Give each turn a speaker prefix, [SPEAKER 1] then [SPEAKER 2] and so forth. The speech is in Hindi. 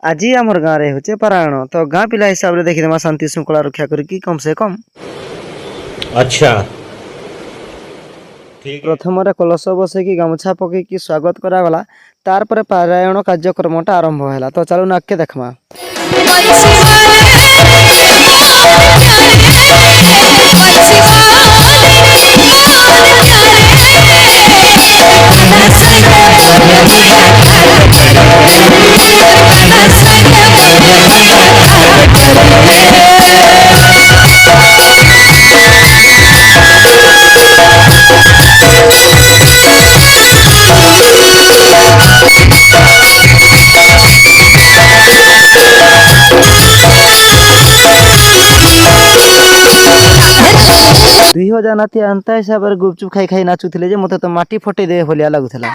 [SPEAKER 1] आज आमर गाँव में होचे पारायण तो गाँ पिला हिसाब से देखी शांति श्रृंखला रक्षा करी कम से कम।
[SPEAKER 2] अच्छा ठीक है।
[SPEAKER 1] प्रथम कलश बसैकी गामुछा पकईकी स्वागत करागला तार पर पारायण कार्यक्रम आरंभ है। तो चलो नाके देखमा। दुई हजार नाती अंता हिसाब से गुपचुप खाई खाई नाचुले मत तो माटी फटे दे भलिया लगुला।